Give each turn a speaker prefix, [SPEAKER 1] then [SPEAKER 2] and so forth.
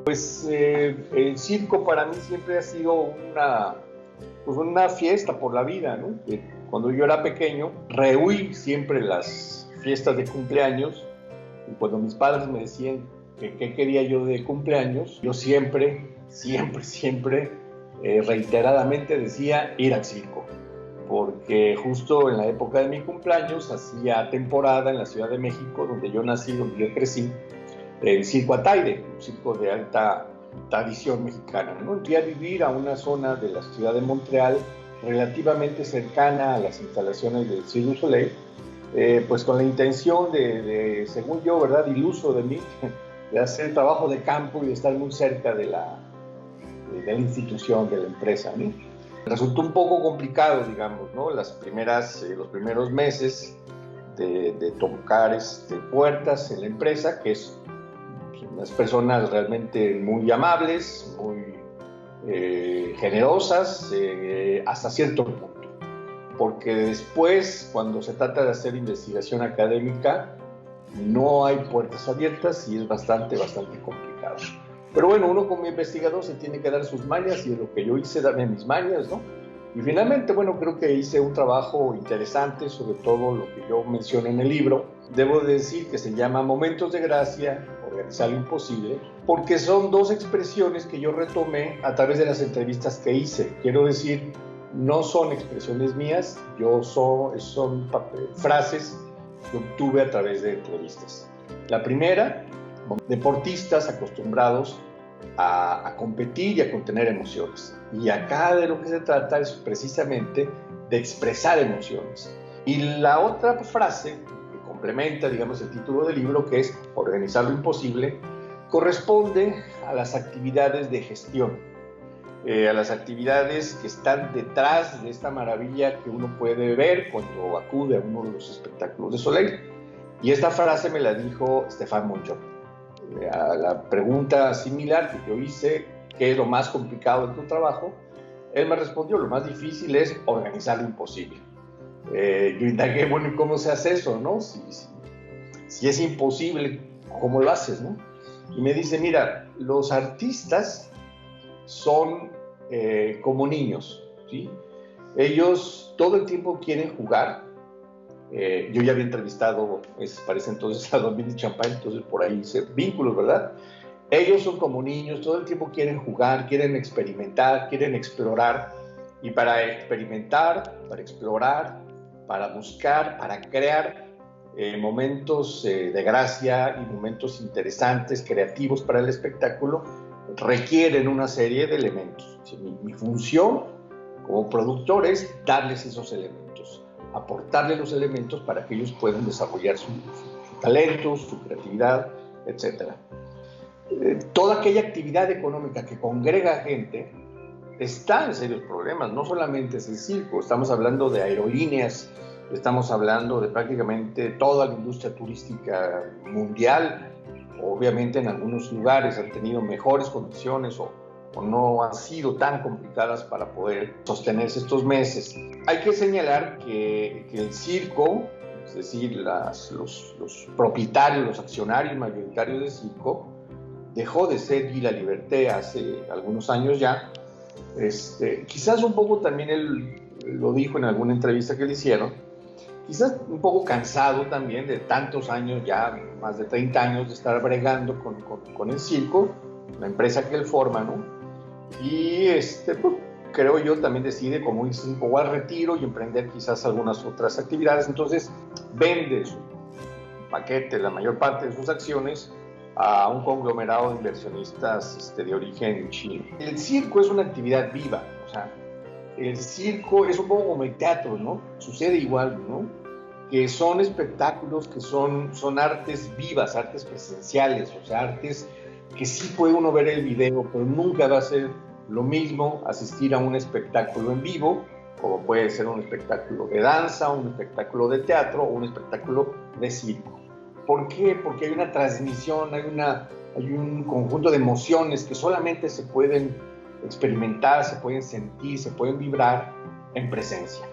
[SPEAKER 1] Pues el circo para mí siempre ha sido una fiesta por la vida, ¿no? Cuando yo era pequeño, rehuí siempre las fiestas de cumpleaños, y cuando mis padres me decían que qué quería yo de cumpleaños, yo siempre, reiteradamente decía ir al circo, porque justo en la época de mi cumpleaños hacía temporada en la Ciudad de México, donde yo nací, donde yo crecí, el Circo Ataide, un circo de alta tradición mexicana, ¿no? Fui a vivir a una zona de la ciudad de Montreal relativamente cercana a las instalaciones del Cirque du Soleil, pues con la intención según yo, ¿verdad?, iluso de mí, de hacer trabajo de campo y de estar muy cerca de la institución, de la empresa, ¿no? Resultó un poco complicado, digamos, ¿no? Los primeros meses de tocar puertas en la empresa, que es unas personas realmente muy amables, muy generosas, hasta cierto punto. Porque después, cuando se trata de hacer investigación académica, no hay puertas abiertas y es bastante complicado. Pero bueno, uno como investigador se tiene que dar sus mañas, y es lo que yo hice, darme mis mañas, ¿no? Y finalmente, bueno, creo que hice un trabajo interesante, sobre todo lo que yo menciono en el libro. Debo decir que se llama Momentos de Gracia, organizar lo imposible, porque son dos expresiones que yo retomé a través de las entrevistas que hice. Quiero decir, no son expresiones mías, son frases que obtuve a través de entrevistas. La primera, deportistas acostumbrados a competir y a contener emociones. Y acá de lo que se trata es precisamente de expresar emociones. Y la otra frase que complementa, digamos, el título del libro, que es organizar lo imposible, corresponde a las actividades de gestión, a las actividades que están detrás de esta maravilla que uno puede ver cuando acude a uno de los espectáculos de Soleil. Y esta frase me la dijo Stéphane Mongeau. A la pregunta similar que yo hice, ¿qué es lo más complicado de tu trabajo?, él me respondió, lo más difícil es organizar lo imposible. Yo indagué, bueno, ¿y cómo se hace eso, no? Si es imposible, ¿cómo lo haces, no? Y me dice, mira, los artistas son como niños, ¿sí? Ellos todo el tiempo quieren jugar. Yo ya había entrevistado, parece entonces, a Dominique Champagne, entonces por ahí hice vínculos, ¿verdad? Ellos son como niños, todo el tiempo quieren jugar, quieren experimentar, quieren explorar. Y para experimentar, para explorar, para buscar, para crear momentos de gracia y momentos interesantes, creativos para el espectáculo, requieren una serie de elementos. Mi función como productor es darles esos elementos, aportarles los elementos para que ellos puedan desarrollar su talento, su creatividad, etc. Toda aquella actividad económica que congrega gente está en serios problemas. No solamente es el circo, estamos hablando de aerolíneas, estamos hablando de prácticamente toda la industria turística mundial. Obviamente en algunos lugares han tenido mejores condiciones o no han sido tan complicadas para poder sostenerse estos meses. Hay que señalar que el circo, es decir, los propietarios, los accionarios mayoritarios del circo, dejó de ser Guy Laliberté hace algunos años ya. Quizás un poco también él lo dijo en alguna entrevista que le hicieron, quizás un poco cansado también de tantos años, ya más de 30 años de estar bregando con el circo, la empresa que él forma, ¿no? Y pues, creo yo también decide como irse un poco al retiro y emprender quizás algunas otras actividades. Entonces vende su paquete, la mayor parte de sus acciones, a un conglomerado de inversionistas de origen chino. El circo es una actividad viva, o sea, el circo es un poco como el teatro, ¿no? Sucede igual, ¿no? Que son espectáculos, que son artes vivas, artes presenciales, o sea, artes que sí puede uno ver el video, pero nunca va a ser lo mismo asistir a un espectáculo en vivo, como puede ser un espectáculo de danza, un espectáculo de teatro o un espectáculo de circo. ¿Por qué? Porque hay una transmisión, hay una hay un conjunto de emociones que solamente se pueden experimentar, se pueden sentir, se pueden vibrar en presencia.